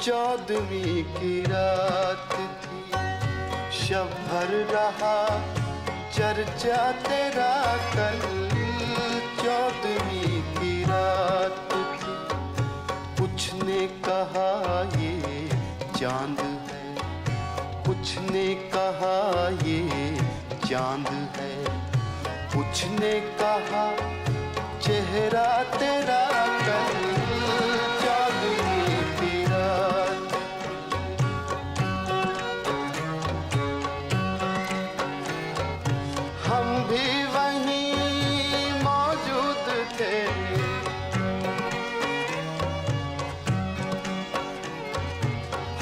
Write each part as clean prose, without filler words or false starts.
14वीं की रात थी, शब भर रहा चर्चा तेरा कल। 14वीं की रात थी, कुछ ने कहा ये चांद है, कुछ ने कहा ये चांद है, कुछ ने कहा चेहरा तेरा कल। 14वीं की रात हम भी वहीं मौजूद थे,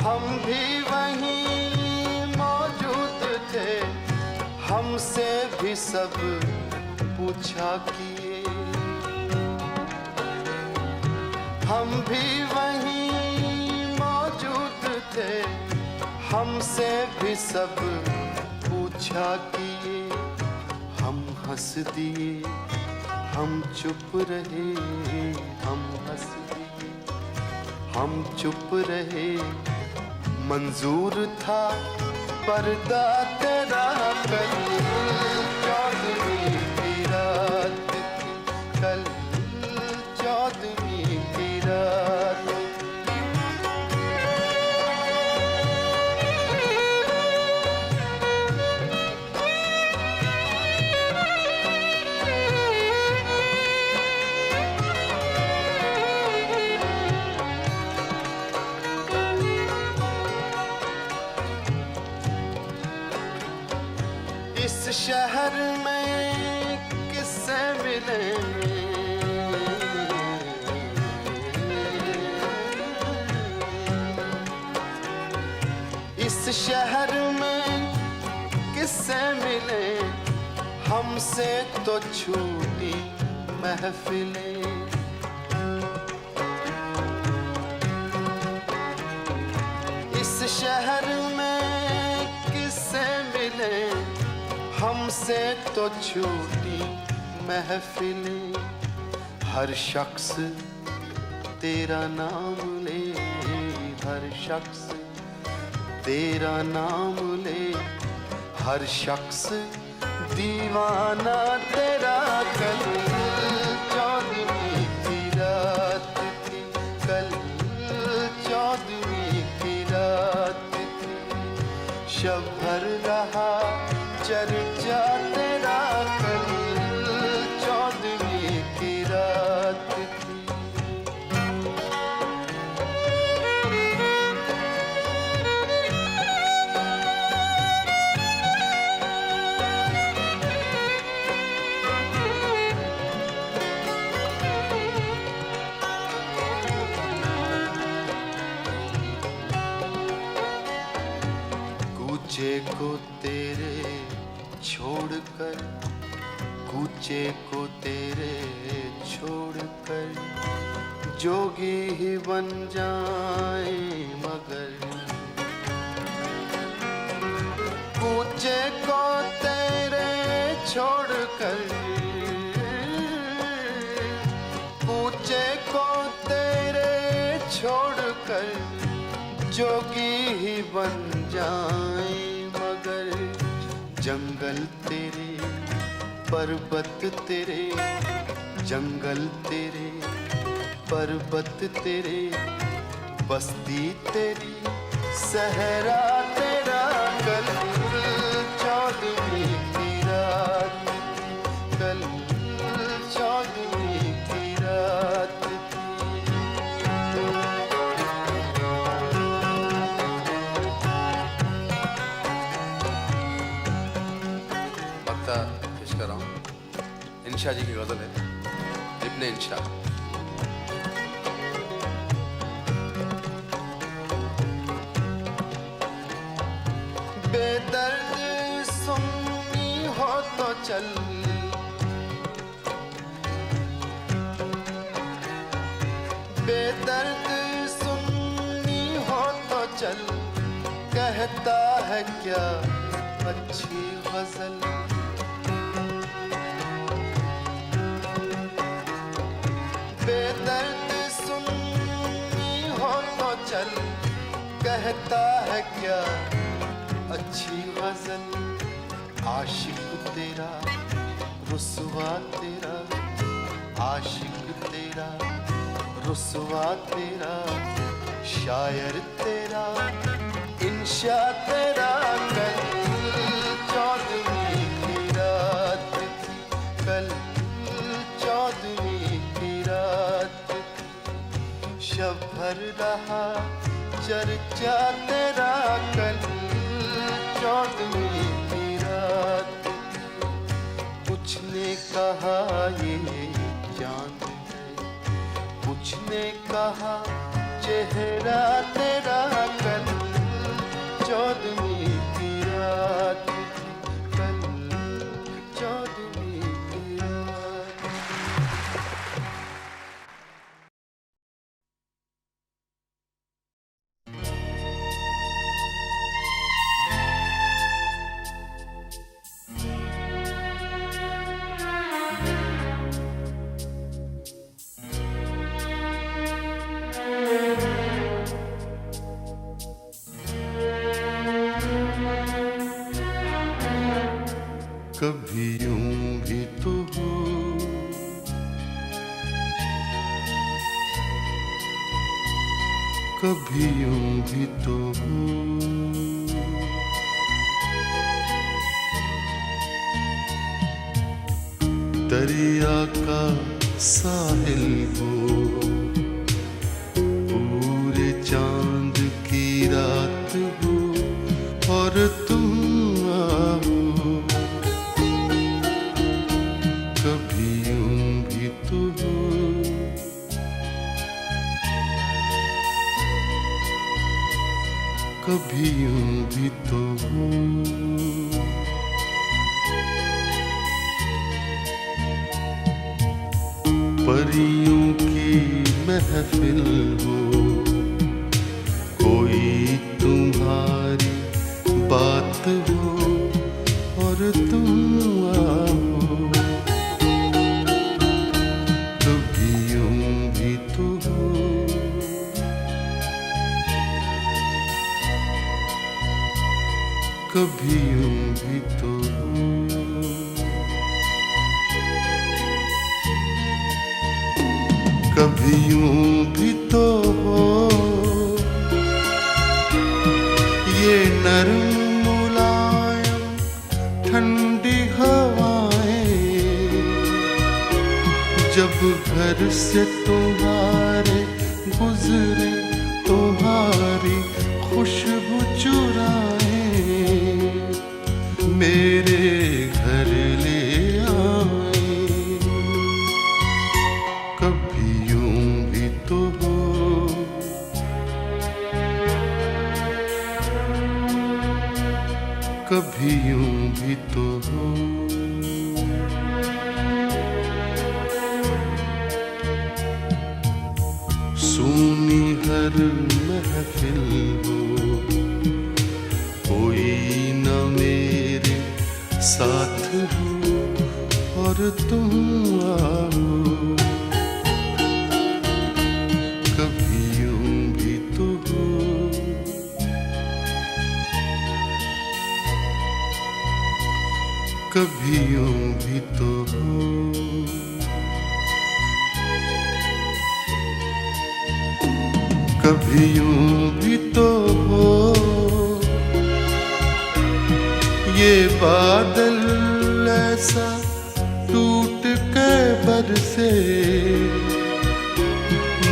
हम भी वहीं मौजूद थे, हमसे भी सब पूछा किए। हम भी वहीं मौजूद थे, हमसे भी सब पूछा किए। हम हंस दिए, हम चुप रहे, हम हंस दिए, हम चुप रहे। मंजूर था पर्दा तेरा कल। 14वीं की रात थी कल, 14वीं की रात। इस शहर में किससे मिले, इस शहर में किससे मिले, हमसे तो छूटी महफिलें। इस शहर में किससे मिले, हमसे तो छूटी महफिलें। हर शख्स तेरा नाम ले, हर शख्स तेरा नाम ले, हर शख्स दीवाना तेरा कल। 14वीं की रात थी कल, 14वीं की रात थी, शब भर रहा चर्चा तेरा कल। 14वीं की रात थी। कूचे को तेरे छोड़कर, कूचे को तेरे छोड़कर, जोगी ही बन जाए मगर। कूचे को तेरे छोड़कर, कूचे को तेरे छोड़कर, जोगी ही बन जाए मगर। जंगल तेरे, पर्वत तेरे, जंगल तेरे, पर्वत तेरे, बस्ती तेरी, सहरा तेरा कल। 14वीं की रात कल, 14वीं की रात। पेश कर रहा हूँ, इंशा जी की गजल है, इब्ने इंशा। बेदर्द सुन्नी हो तो चल, बेदर्द सुन्नी हो तो चल, कहता है क्या अच्छी गजल। बेदर्द सुन्नी हो तो चल, कहता है क्या अच्छी गजल, आशिक तेरा रुसवा तेरा, आशिक तेरा रुसवा तेरा, शायर तेरा इंशा तेरा। कल 14वीं की रात थी, कल 14वीं की रात थी, शब भर रहा चर्चा तेरा। कल 14वीं की रात थी, कुछ ने कहा ये चांद है, कुछ ने कहा चेहरा तेरा। कल 14वीं की रात थी, कल 14वीं की रात। कभी यूं भी तो हो, कभी यूं भी तो हो, दरिया का साहिल हो, पूरे चांद की रात हो और तुम आओ। कभी यूं भी तो हो, कभी यूं भी तो हो, परियों की महफिल हो, कोई तुम्हारी बात हो और तुम आओ। कभी यूं भी तो हो, कभी यूं भी तो हो, कभी यूं भी तो हो, ये नरम मुलायम ठंडी हवाएं, जब घर से तुम्हारे गुजरे तुम्हारी खुशबू चुराए, मेरे घर ले आए। कभी यूं भी तो हो, कभी यूं भी तो हो, सूनी हर महफिल हो, कोई न मेरे साथ हो और तुम आओ। कभी यूं भी तो हो, कभी यूं भी तो हो, कभी यूं भी तो हो, ये बादल ऐसा टूट के बरसे,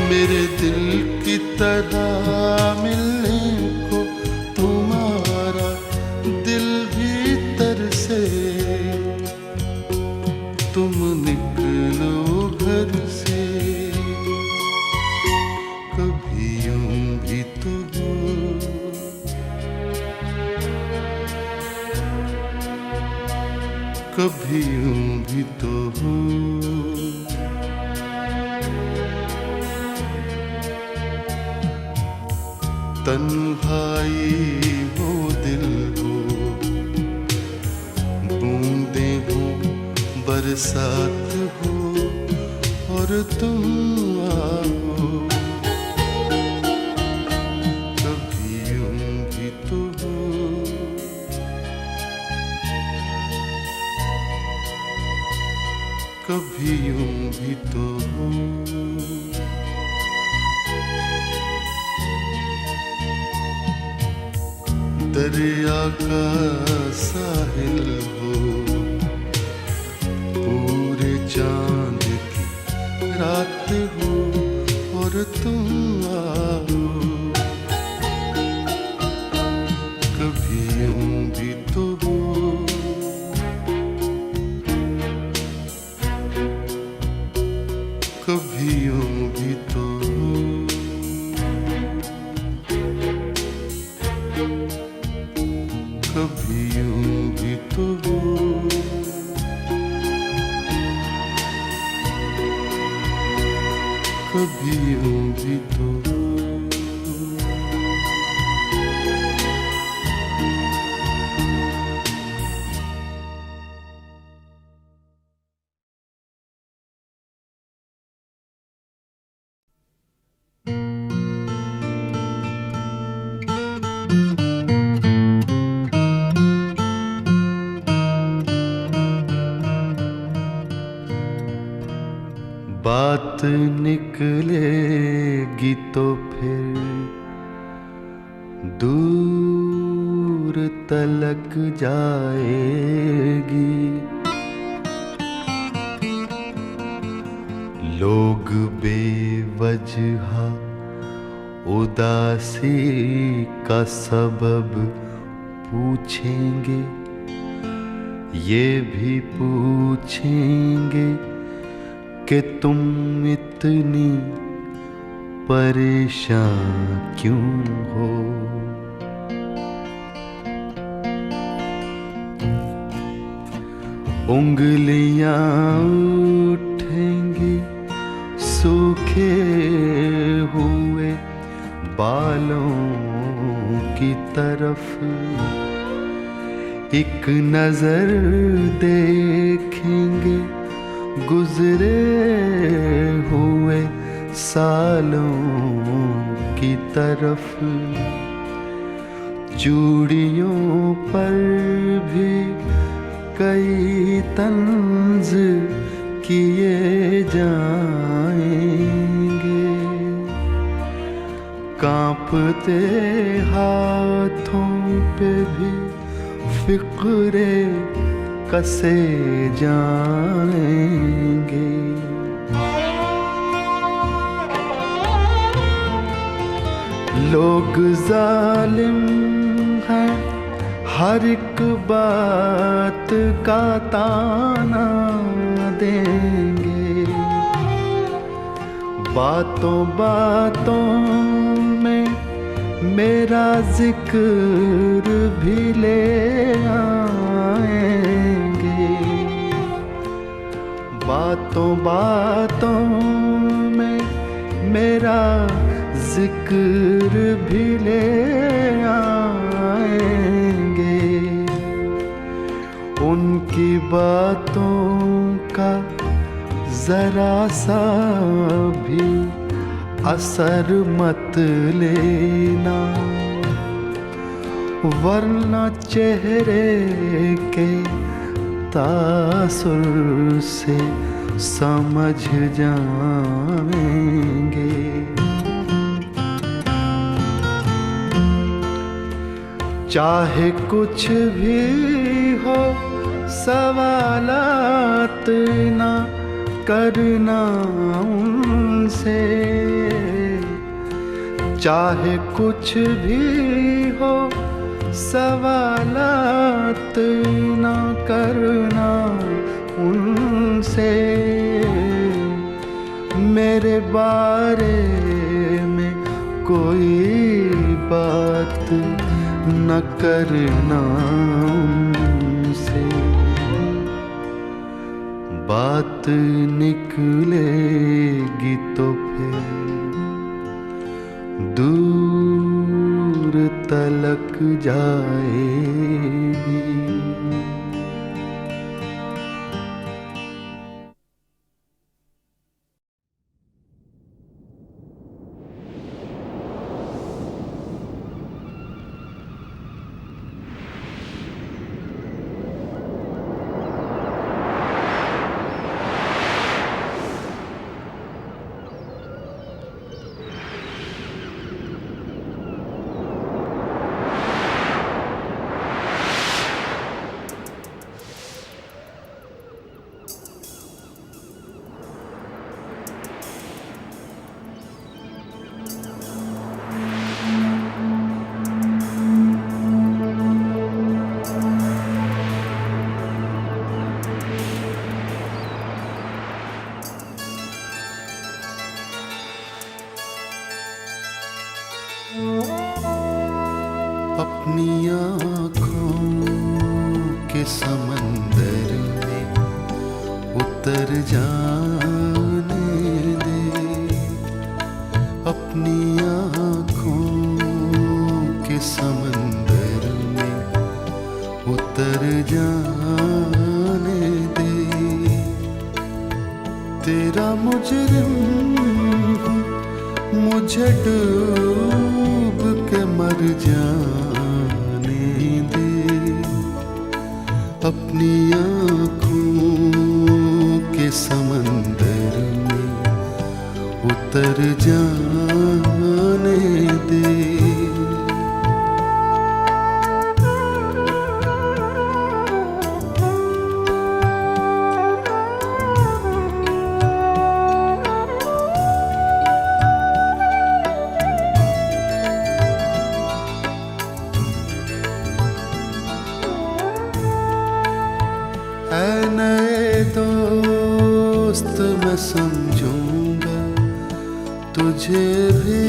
मेरे दिल की तरह मिलने को तुम्हारा दिल भी तरसे। तुम निकलो घर से, कभी यूं भी तो हो, कभी यूं भी तो हो, तन्हाई हो दिल हो, बूंदे हो बरसात हो और तुम आओ। कभी यूं कभी यूं भी तो हो। दरिया का साहिल हो, पूरे चांद की रात हो और तुम आओ। कभी यूं भी तो हो, कभी यूं भी तो हो। कभी यूं भी तो हो, कभी यूं भी तो हो। बात निकलेगी तो फिर दूर तलक जाएगी। लोग बेवजह उदासी का सबब पूछेंगे, ये भी पूछेंगे कि तुम इतनी परेशान क्यों हो। उंगलियां उठेंगी सूखे हुए बालों की तरफ, एक नजर देखेंगे गुजरे हुए सालों की तरफ। चूड़ियों पर भी कई तंज किए जाएंगे, कांपते हाथों पे भी फिक्रे कसे जाएंगे। लोग जालिम हैं, हर एक बात का ताना देंगे। बातों बातों में मेरा जिक्र भी ले आएंगे। बातों बातों में मेरा जिक्र भी ले आएंगे। उनकी बातों का जरा सा भी असर मत लेना, वरना चेहरे के तासुर से समझ जाएंगे। चाहे कुछ भी हो सवालात ना करना उनसे, चाहे कुछ भी हो सवालात ना करना उनसे। मेरे बारे में कोई बात न करना उनसे। बात निकलेगी तो फिर दूर तलक जाएगी। के समंदर में उतर जाने दे, अपनी आँखों के समंदर में उतर जाने दे। तेरा मुजरिम हूँ, मुझे डूब के मर जाने दे, अपनी आँखों के समंदर में उतर जाने दे। ऐ नए दोस्त मैं समझूंगा तुझे भी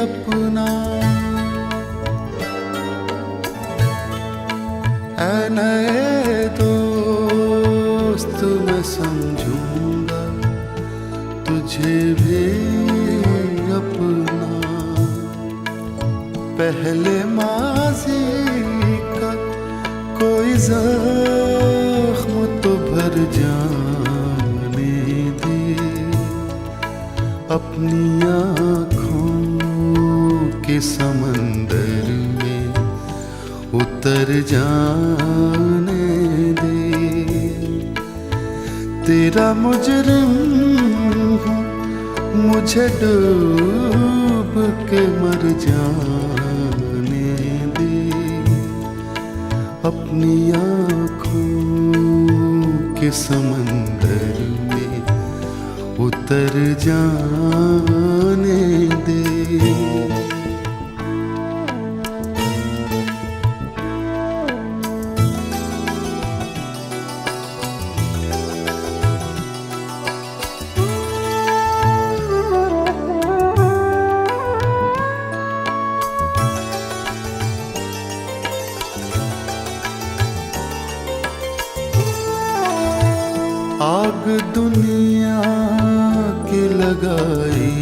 अपना, ऐ नए दोस्त मैं समझूंगा तुझे भी अपना। पहले माज़ी का कोई ज़ख्म तो भर जाने दे, अपनी आँखों के समंदर में उतर जाने दे। तेरा मुजरिम हूँ, मुझे डूब के मर जाने दे, अपनी आँखों के समंदर में उतर जाने दे। आग दुनिया की लगाई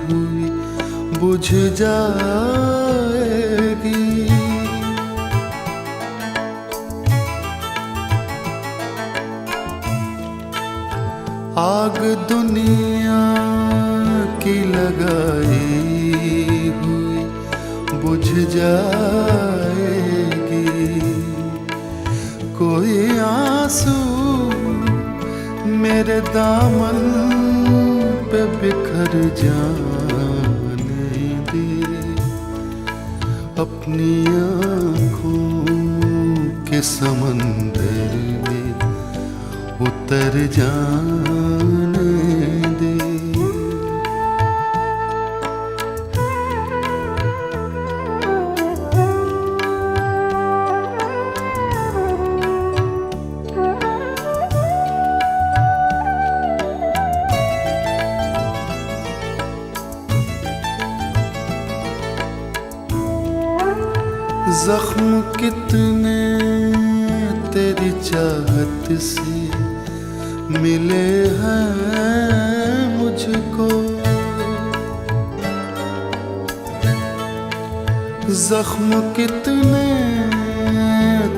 हुई बुझ जाएगी, आग दुनिया की लगाई हुई बुझ जाएगी। कोई आंसू मेरे दामन पे बिखर जाने दे, अपनी आँखों के समंदर में उतर जाने दे। जख्म कितने तेरी चाहत से मिले हैं मुझको, जख्म कितने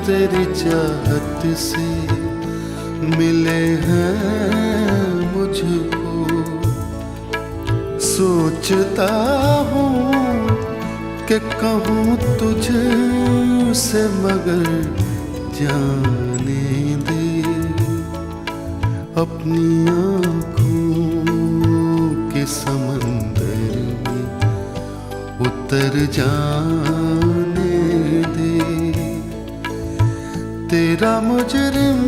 तेरी चाहत से मिले हैं मुझको। सोचता हूँ कि कहूँ तुझसे मगर जाने दे, अपनी आँखों के समंदर में उतर जाने दे। तेरा मुजरिम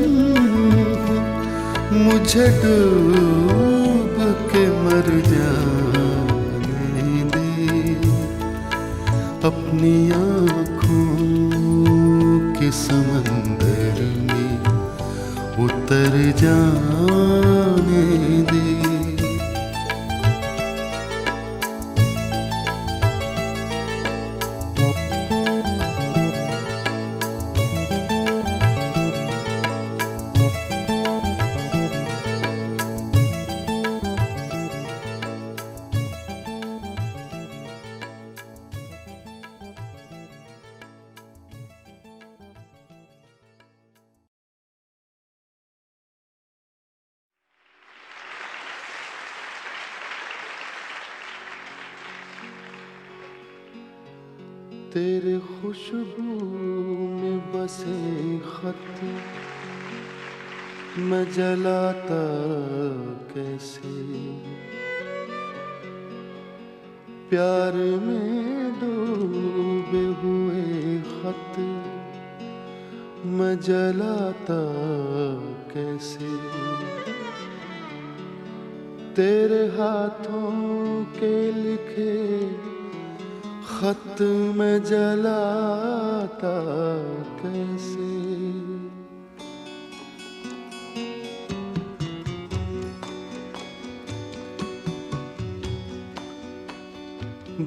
हूँ, मुझे डूब के मर जाने दे, अपनी आँखों के समंदर में उतर जाने दे। तेरे खुशबू में बसे खत मैं जलाता कैसे, प्यार में डूबे हुए खत मैं जलाता कैसे, तेरे हाथों के लिखे खत मैं जलाता कैसे।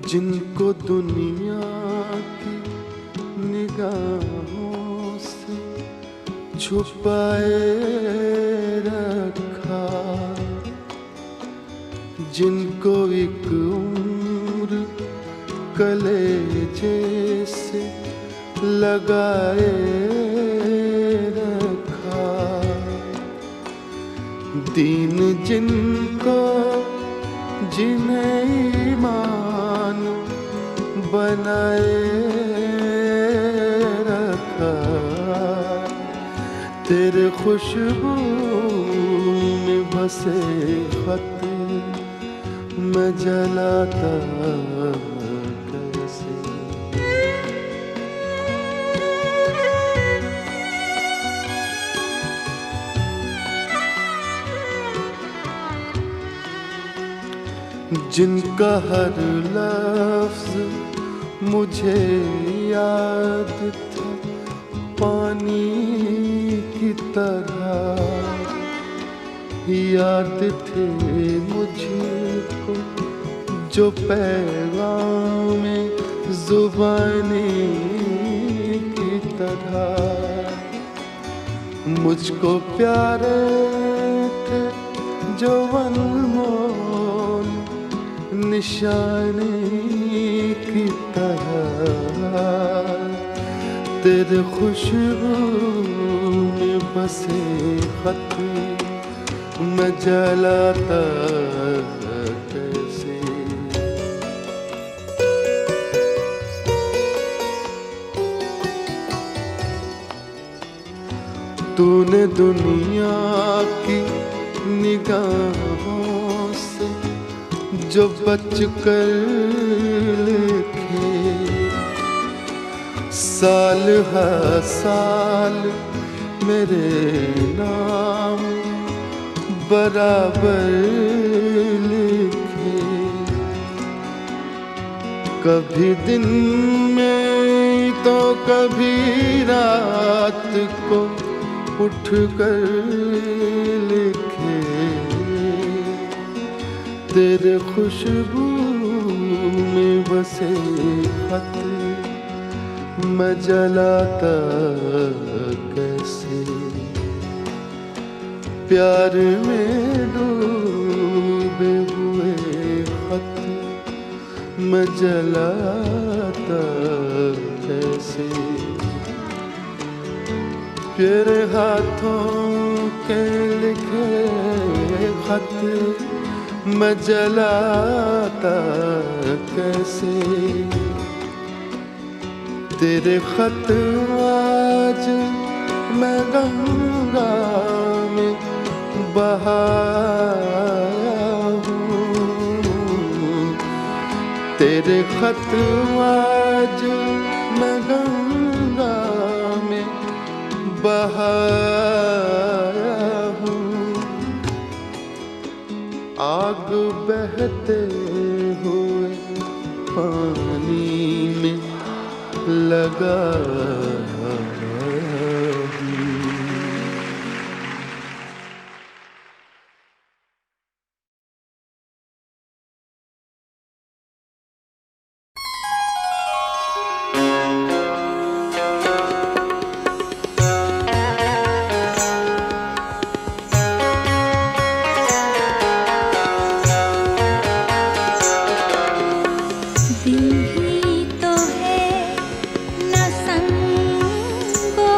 जिनको दुनिया की निगाहों से छुपाए रखा, जिनको एक उम्र कलेजे से लगाए रखा, दीन जिनको जिन्हें ईमान बनाए रखा, तेरे खुशबू में बसे खत मैं जलाता कैसे। जिनका हर लफ्ज मुझे याद था पानी की तरह, याद थे मुझको जो पैगाम ज़ुबानी की तरह, मुझको प्यारे थे जो अनमोल निशानी की तरह, तेरे खुशबू में बसे खत मैं जलाता कैसे। तूने दुनिया की निगाहों से जो बच कर लिखे, साल हर साल मेरे नाम बराबर लिखे, कभी दिन में तो कभी रात को उठ कर लिखे, तेरे खुशबू में बसे खत मैं जलाता कैसे, प्यार में डूबे हुए खत मैं जलाता कैसे, तेरे हाथों के लिखे खत मैं जलाता कैसे, तेरे खत आज मैं गंगा में बहाया हूँ, तेरे खत आज मैं गंगा में बहाया हूँ, आग बहते हुए पानी में लगा दिल ही तो है न संगो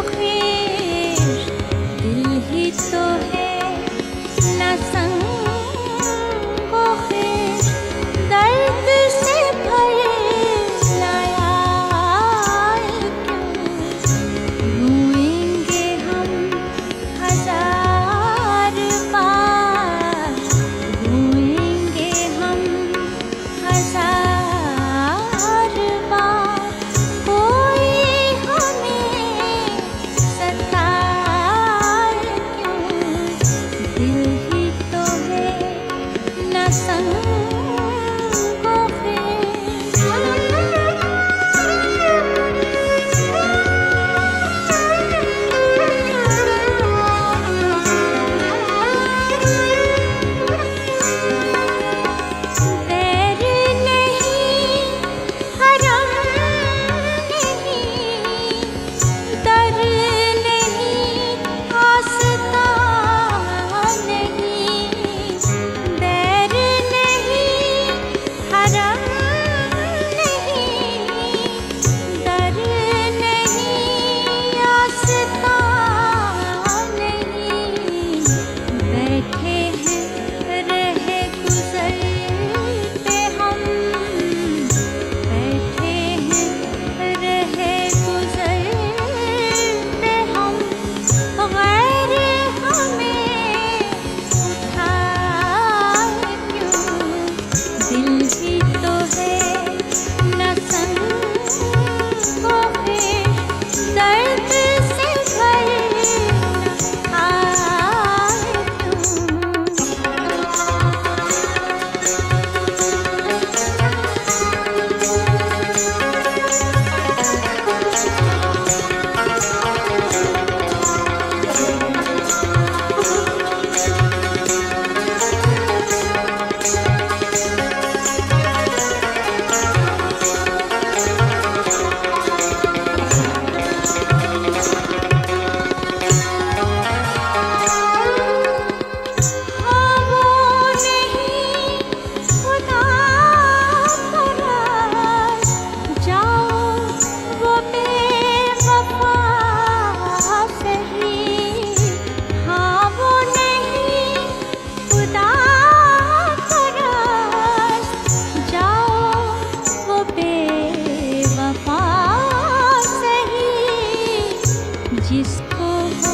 जिसको हो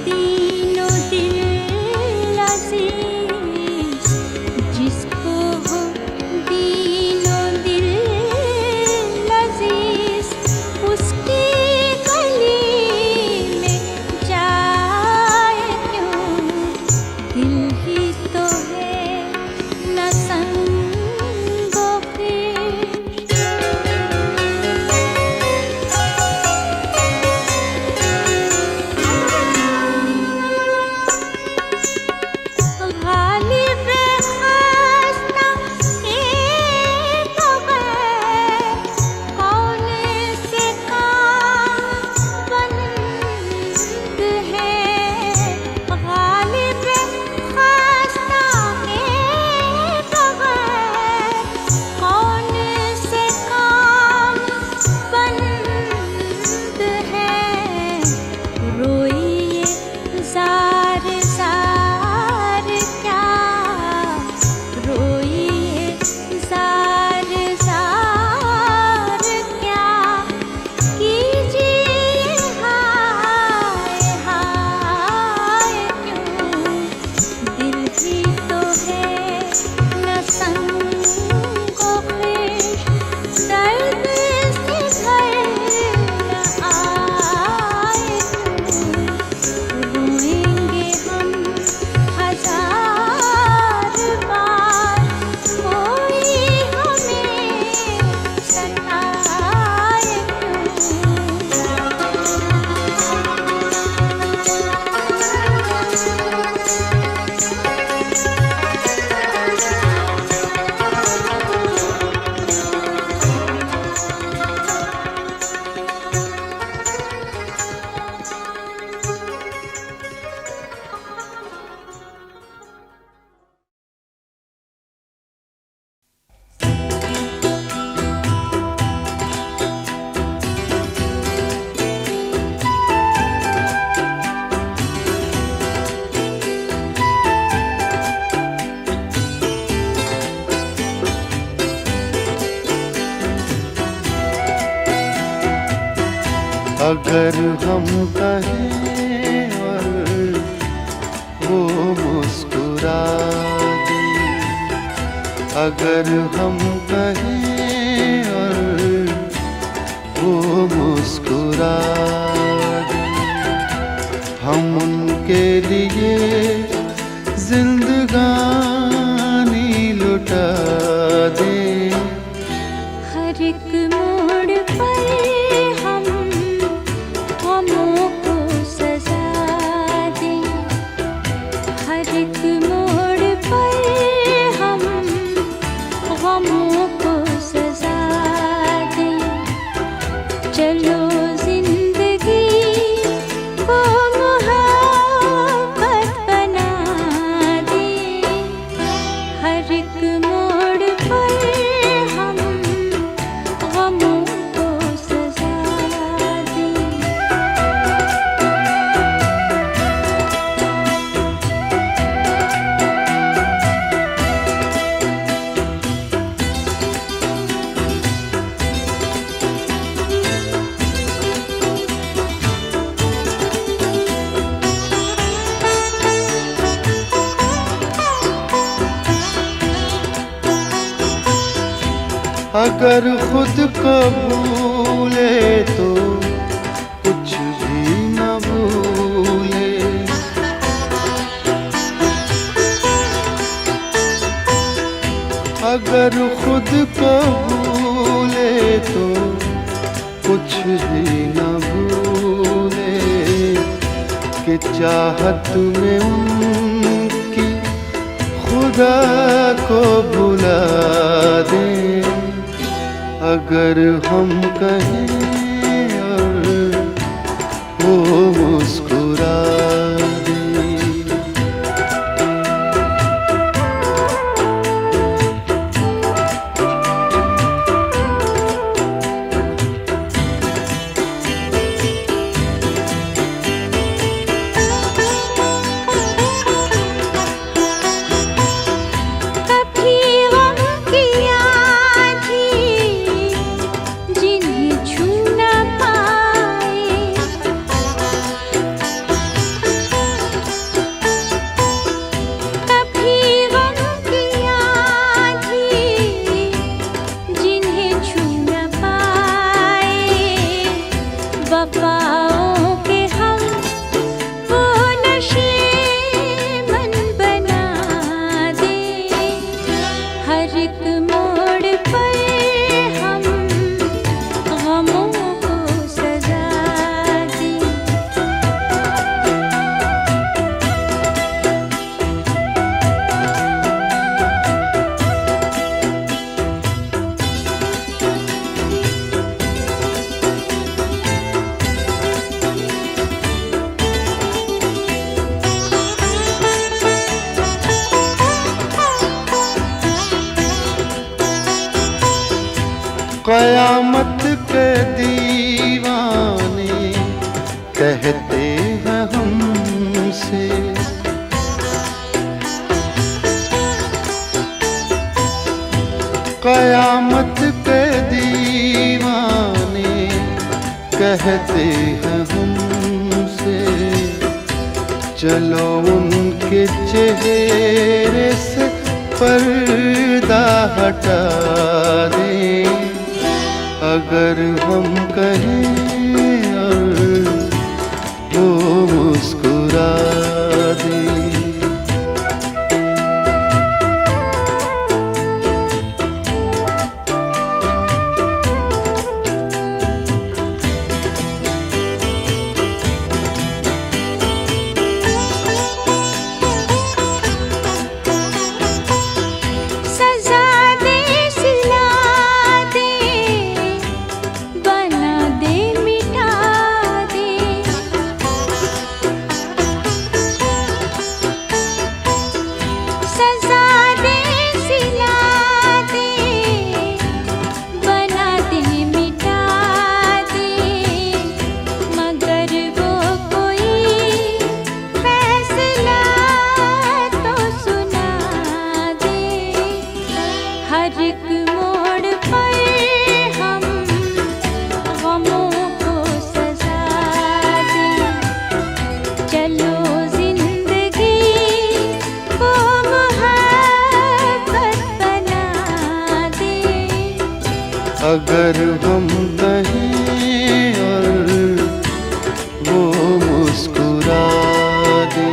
दीनो दिल अज़ीज़, जिसको हो दीनो दिल अज़ीज़, उसकी गली में जाए क्यों? दिल ही तो है न संगो अगर हम कहें और वो मुस्कुरा दे, अगर हम कहें और वो मुस्कुरा दे, हम उनके लिए जिंदगानी लुटा दे। हर एक मोड़ पर हम गमों को सजा दें, हर एक मोड़ पर हम गमों को सजा दें। चलो जिंदगी को मोहब्बत बना दें, हर एक मोड़ पर हम गमों को सजा दें। अगर खुद को भूले तो कुछ भी न भूले, अगर खुद को भूले तो कुछ भी न भूले, कि चाहत में उनकी खुदा को भुला दे। अगर हम कहें और वो मुस्कुरा दे। कभी गम की आँधी जिन्हें छू वफाओं के हम वो नशे मन बना दे, हर एक मोड़ पर हम गमों को सजा दे। कयामत के दीवाने कहते हैं हमसे, कयामत के दीवाने कहते हैं हमसे, चलो उनके चेहरे से पर्दा हटा दें। अगर हम कहें और वो मुस्कुरा दे, अगर हम कहें और वो मुस्कुरा दे,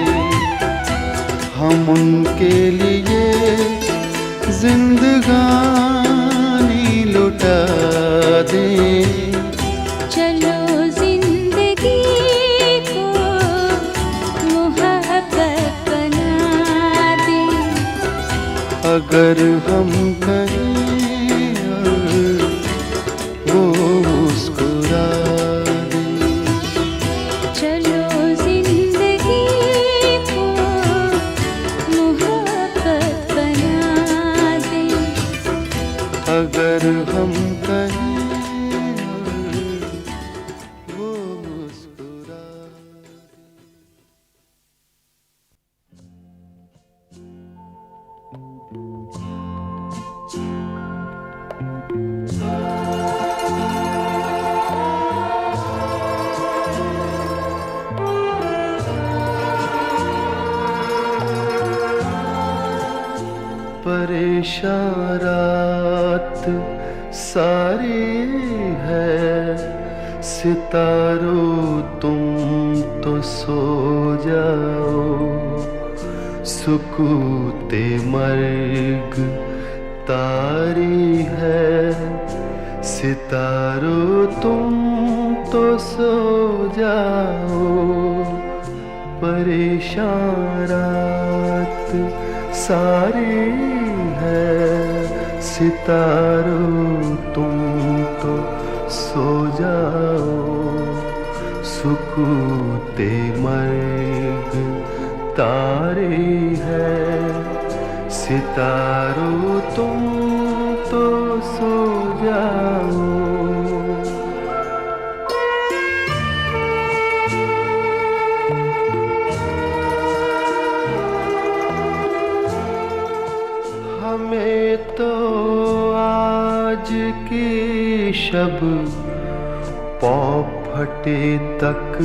हम उनके लिए जिंदगानी लुटा दें। चलो जिंदगी को मोहब्बत बना दे, अगर हम कहें वो मुस्कुरा दे। चलो जिंदगी को मोहब्बत बना दे, अगर हम कहें वो मुस्कुरा दे। परेशान रात सारी है, सितारों तुम तो सो जाओ, सुकूते मर्ग तारी है, सितारों तुम तो सो जाओ। परेशान रात सारी है, सितारों तुम तो सो जाओ, सुकूते मर्ग तारे है, सितारों तुम तो सो जाओ। हमें तो आज की शब पौ फटे तक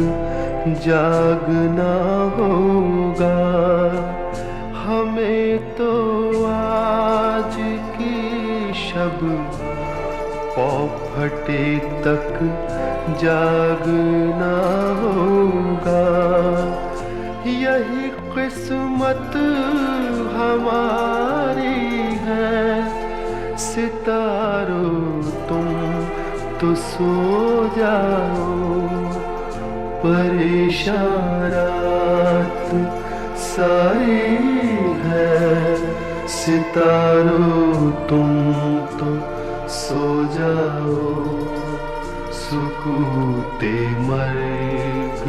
जागना होगा, हमें तो आज की शब पौ फटे तक जागना होगा। यही किस्मत हमारी है। सितारों तुम तो सो जाओ, परेशान रात सारी है। सितारों तुम तो सो जाओ, सुकूते मर्ग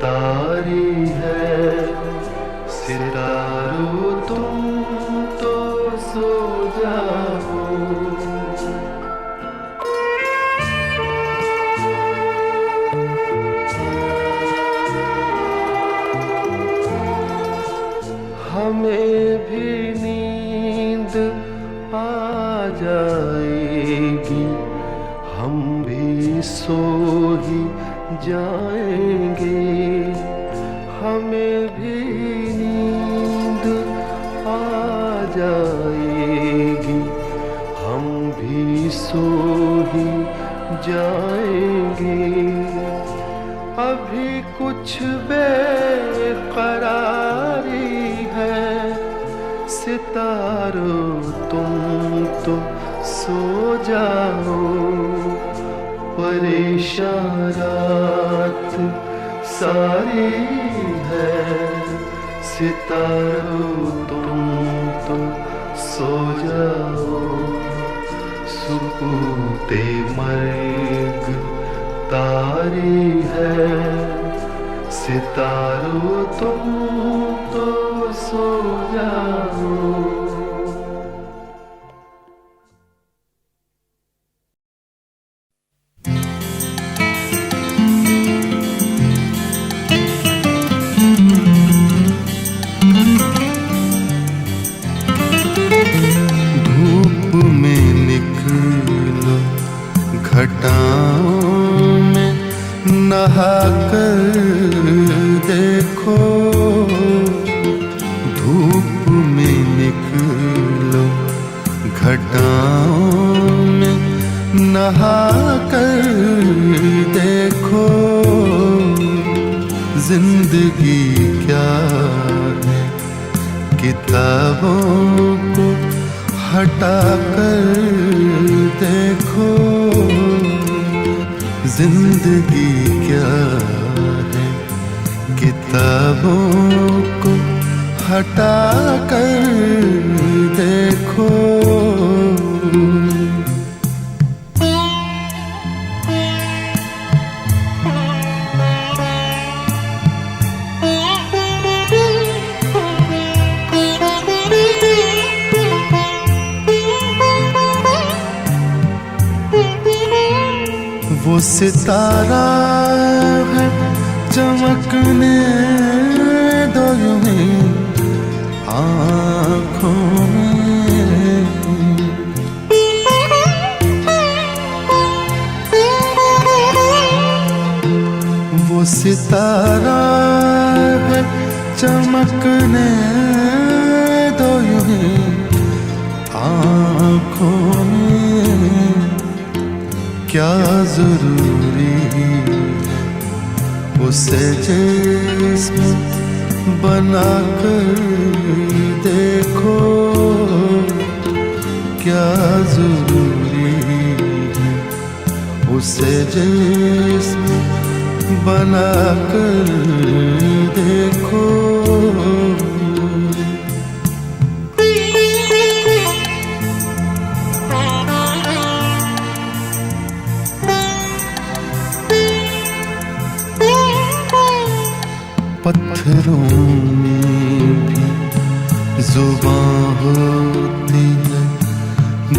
तारी है। सितारों तुम तो सो जाओ। हमें भी नींद आ जाएगी, हम भी सो ही जाएंगे। हमें भी नींद आ जाएगी, हम भी सो ही जाएंगे। अभी कुछ बेकरारी है। सितारों तुम तो सो जाओ, परेशान रात सारी है। सितारों तुम तो सो जाओ, सुकूते मर्ग तारी है। सितारों तुम तो सो जाओ। धूप में निकलो, घटाओं में नहा कर देखो। धूप में निकलो, घटाओं में नहा कर देखो। जिंदगी क्या है, किताबों को हटा कर देखो। जिंदगी क्या है, किताबों को हटा कर देखो। वो सितारा है चमकने दो यूं आँखों में। वो सितारा है चमकने दो यूं आँखों में। क्या जरूरी उसे जिस्म बना कर देखो। क्या जरूरी उसे जिस्म बना कर देखो। पत्थरों में भी जुबां होती है,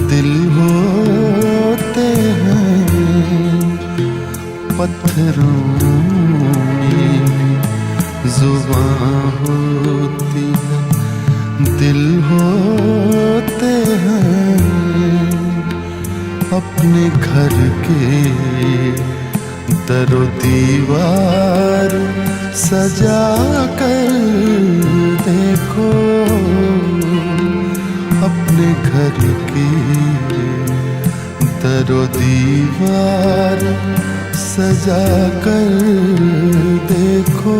दिल होते हैं। पत्थरों में भी जुबां होती है, दिल होते हैं। अपने घर के दरो दीवार सजा कर देखो। अपने घर की दरो दीवार सजा कर देखो।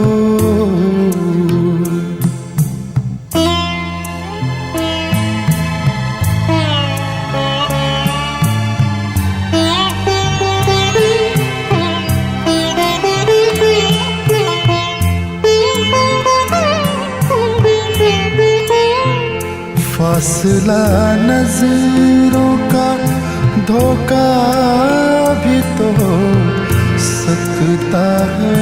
फासला नजरों का धोखा भी तो सकता है।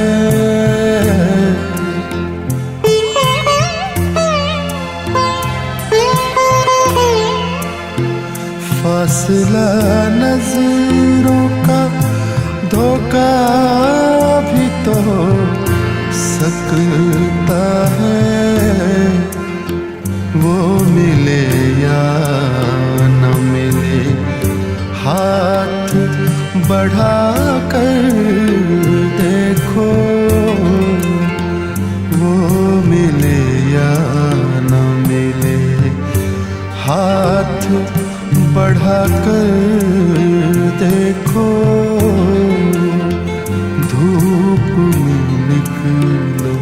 फासला नजरों का धोखा भी तो सकता है। वो मिले या न मिले, हाथ बढ़ा कर देखो। वो मिले या न मिले, हाथ बढ़ा कर देखो। धूप में निकलो,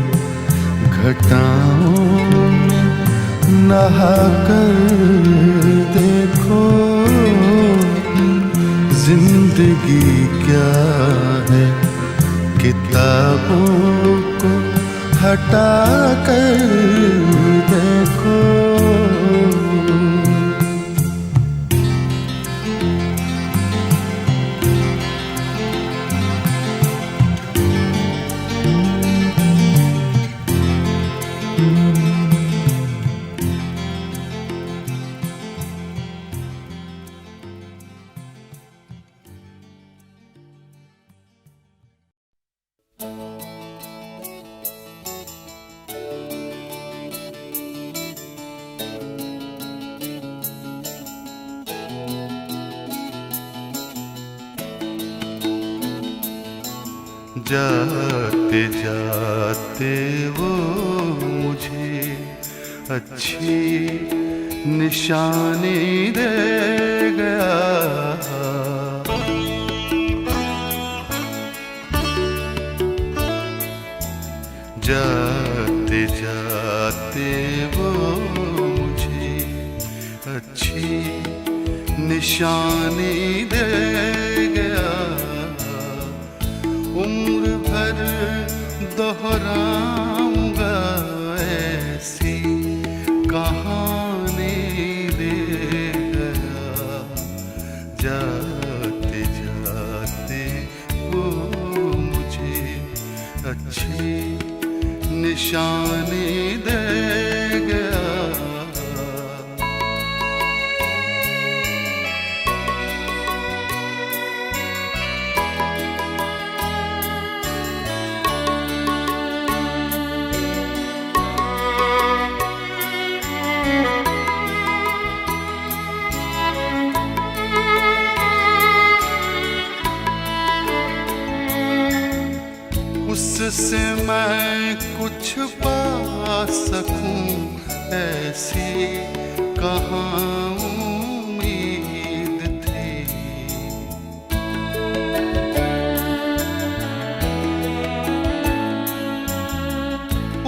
घटाओं में नहा कर देखो। जिंदगी क्या है किताबों को हटा कर देखो। जाते जाते वो मुझे अच्छी निशानी दे गया। जाते जाते वो मुझे अच्छी निशानी दे गया। उम्र भर दोहराऊंगा ऐसी कहानी दे गया। जाते जाते वो मुझे अच्छी निशानी दे गया। उससे मैं कुछ पा सकूं ऐसी कहाँ उम्मीद थी।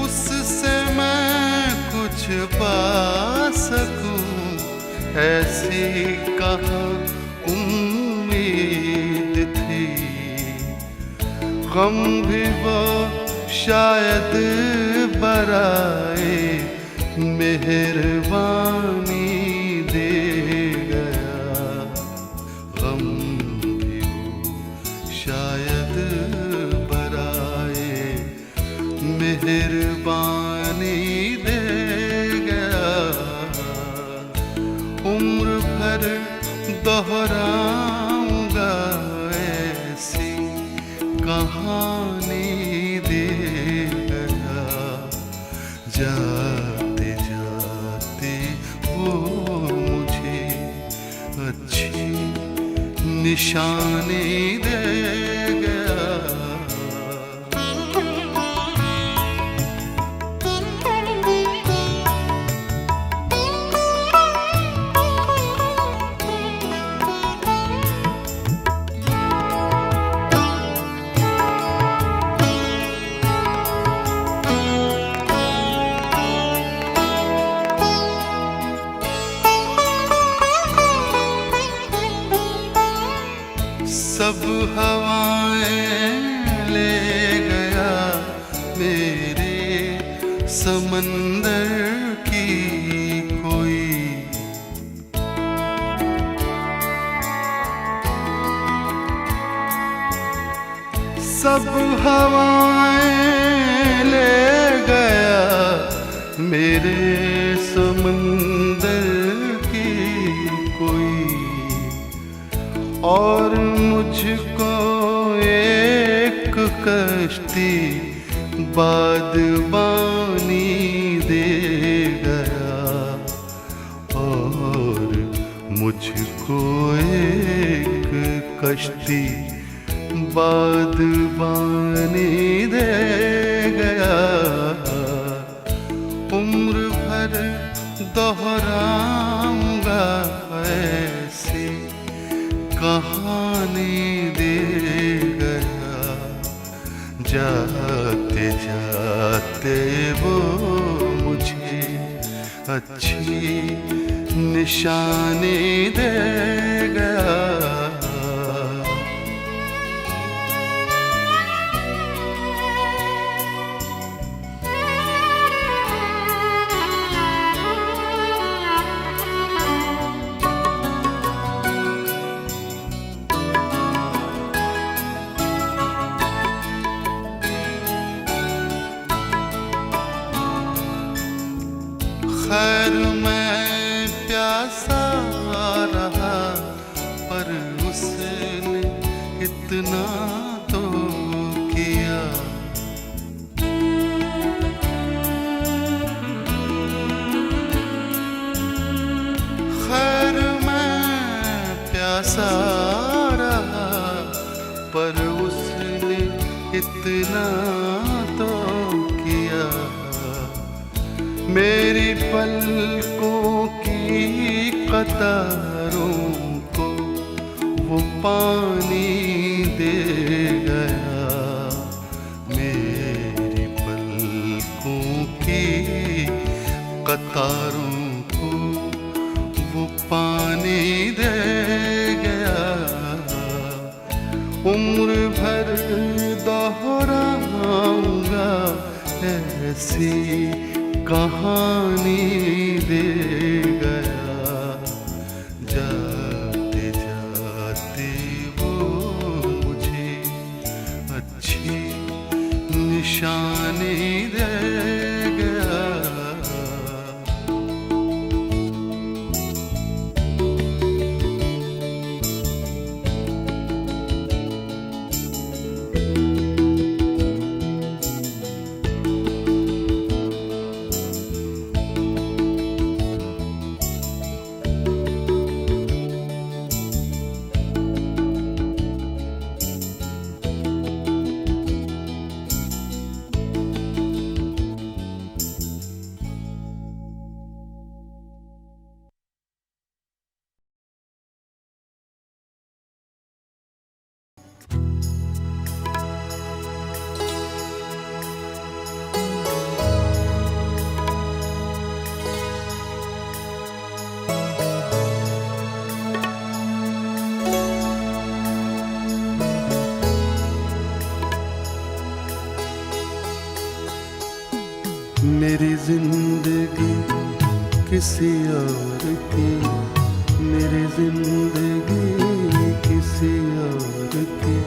उससे मैं कुछ पा सकूं ऐसी कहाँ उम्मीद थी। गम भी वो शायद बराए मेहरबानी दे गया। गम भी वो शायद बराए मेहरबानी दे गया। उम्र भर दोहराऊंगा ऐसी कहानी दे गया। जाते जाते वो मुझे अच्छी निशानी दे गया। समंदर की कोई सब हवाएं ले गया मेरे समंदर की कोई, और मुझको एक कश्ती बादबानी दे गया, और मुझको एक कश्ती बादबानी दे गया। उम्र भर दोहराऊंगा ऐसी कहानी दे गया, जाते जाते वो मुझे अच्छी निशानी दे गया। खैर मैं प्यासा रहा पर उसने इतना तो किया, खैर मैं प्यासा रहा पर उसने इतना तो किया। मेरी पलकों की कतारों को वो पानी दे गया, मेरी पलकों की कतारों को वो पानी दे गया। उम्र भर दोहराऊंगा ऐसी कहानी दे गया, जाते जाते वो मुझे अच्छी निशानी दे गया। मेरी जिंदगी किसी और की, मेरी जिंदगी किसी और की,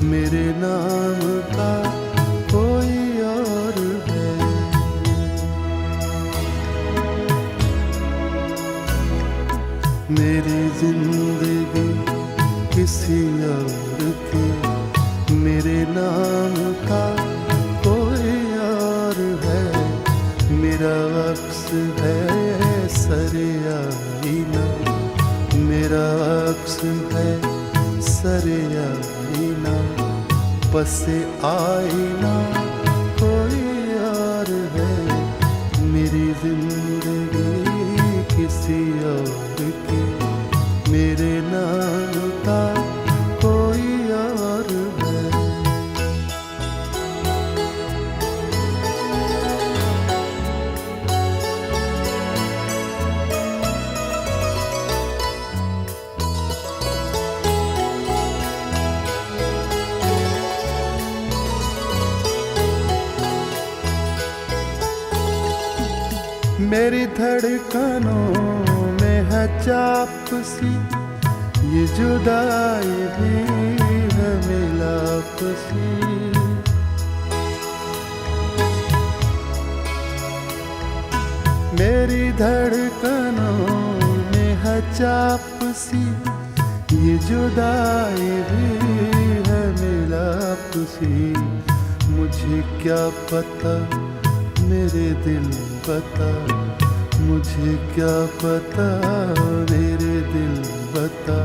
मेरे नाम का कोई और है। मेरी जिंदगी किसी और की, मेरे नाम का कोई और है। मेरा अक्स है सरे आईना, मेरा अक्स है सरे आईना, पसे आईना कोई और है। मेरी जिंदगी किसी और की, मेरे नाम का कोई और है। मेरी धड़कनों में है चाप सी, ये जुदाई भी है मिलाप सी। मेरी धड़कनों में है चाप सी, ये जुदाई भी है मिलाप सी। मुझे क्या पता मेरे दिल बता, मुझे क्या पता मेरे दिल बता,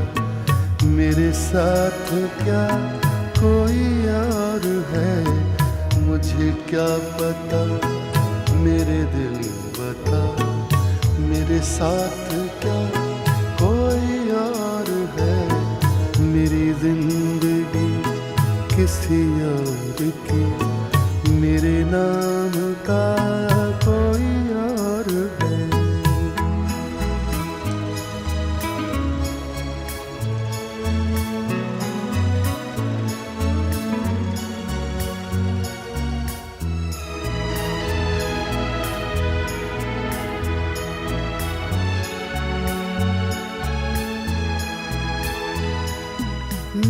मेरे साथ क्या कोई और है। मुझे क्या पता मेरे दिल बता, मेरे साथ क्या कोई और है। मेरी जिंदगी किसी और की, मेरे नाम का कोई और है।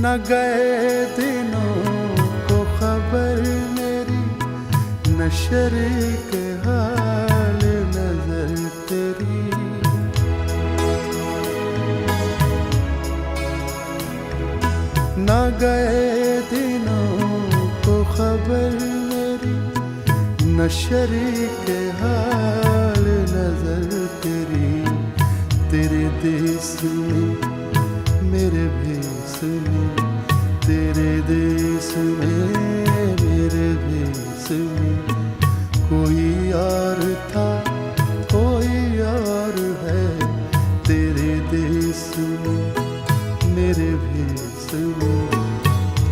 न गए दिनों को खबर मेरी, न शरीक हाल नजर तेरी। न गए दिनों को खबर मेरी, न शरीक हाल नजर तेरी। तेरे देश में मेरे भेस में, तेरे देश में मेरे भेस में, कोई और था कोई और है। तेरे देश में मेरे भेस में,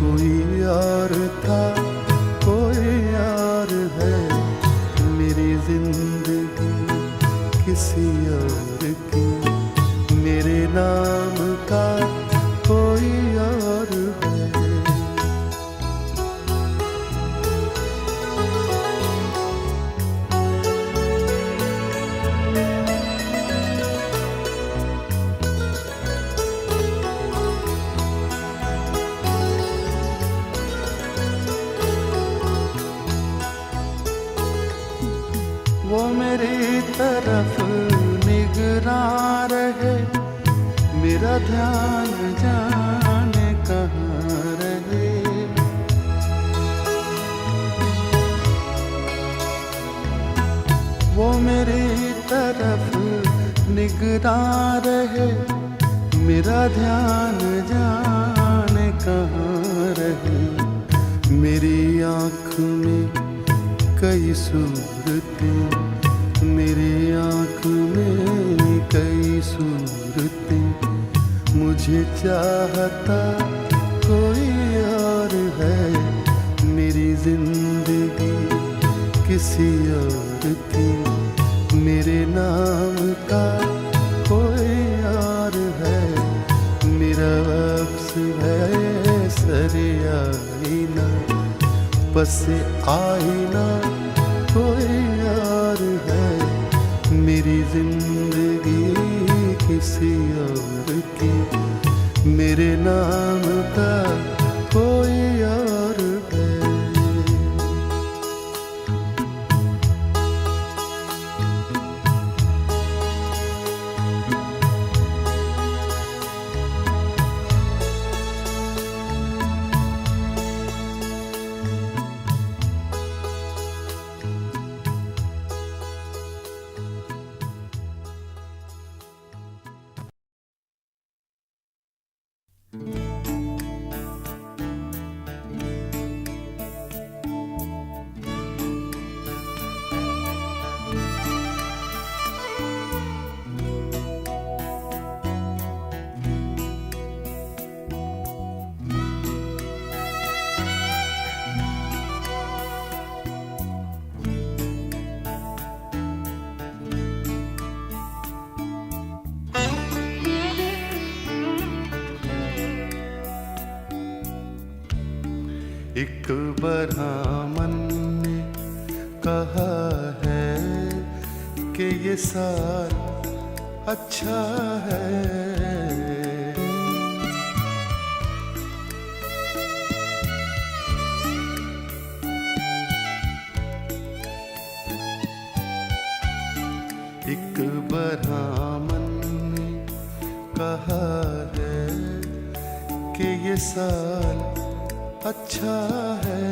कोई और था कोई और है। मेरी जिंदगी किसी और की, मेरे नाम का कोई और है। वो मेरी तरफ निगरां रहे, मेरा ध्यान जाने कहाँ रहे। वो मेरी तरफ निगरां रहे, मेरा ध्यान जाने कहाँ रहे। मेरी आँख में कई सूरतें, मेरी आँख में कई सूरतें। मुझे चाहता कोई और है। मेरी जिंदगी किसी और की, मेरे नाम का कोई और है। मेरा अक्स है सरे आईना, बस आईना कोई और है। मेरी जिंदगी किसी और की, मेरे नाम का कोई और है। एक ब्राह्मण ने कहा है कि ये साल अच्छा है। एक ब्राह्मण ने कहा है कि ये साल अच्छा है।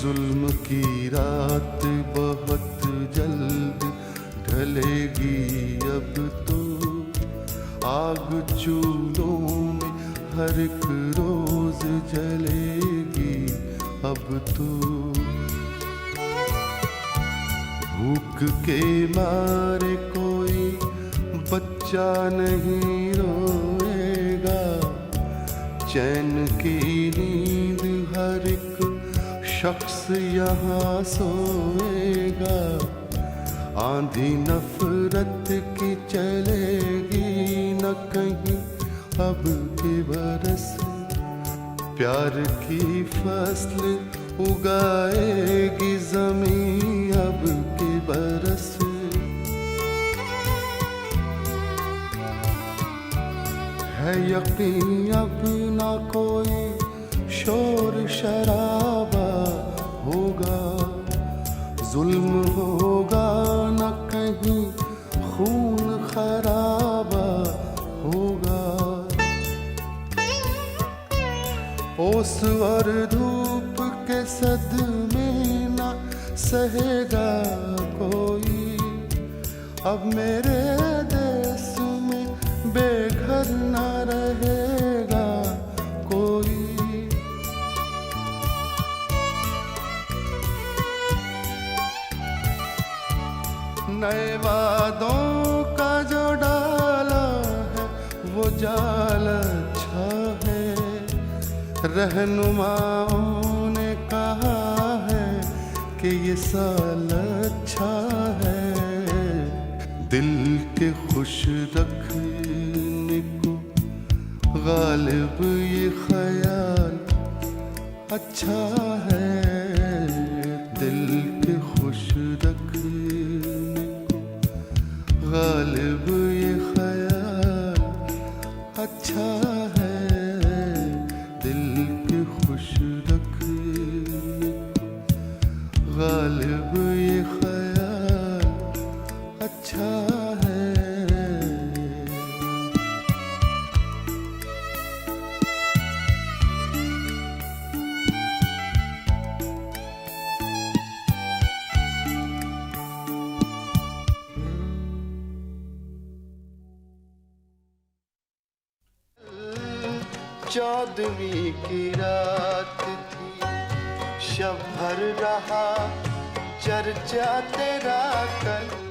जुल्म की रात बहुत जल्द ढलेगी अब तो, आग चूल्हों में हर एक रोज जलेगी अब तो। भूख के मारे कोई बच्चा नहीं रोएगा, चैन की नींद हर एक शख्स यहाँ सोएगा। आंधी नफरत की चलेगी न कहीं अब के बरस, प्यार की फसल उगाएगी जमीन अब के बरस। है यकीन अब ना कोई शोर शराबा होगा, जुल्म होगा न कहीं खून खराबा होगा। ओस और धूप के सदमे न सहेगा कोई, अब मेरे देश में बेघर न रहेगा कोई। नए वादों का जो डाला है वो जाल अच्छा है। रहनुमाओं ने कहा है कि ये साल अच्छा है। दिल के खुश रखने को गालिब ये ख्याल अच्छा है। दिल के खुश रखने को गालिब ये ख्याल अच्छा है। दिल के खुश रखने को गालिब ये ख्याल अच्छा है। चौदहवीं की रात थी, शब भर रहा चर्चा तेरा कल।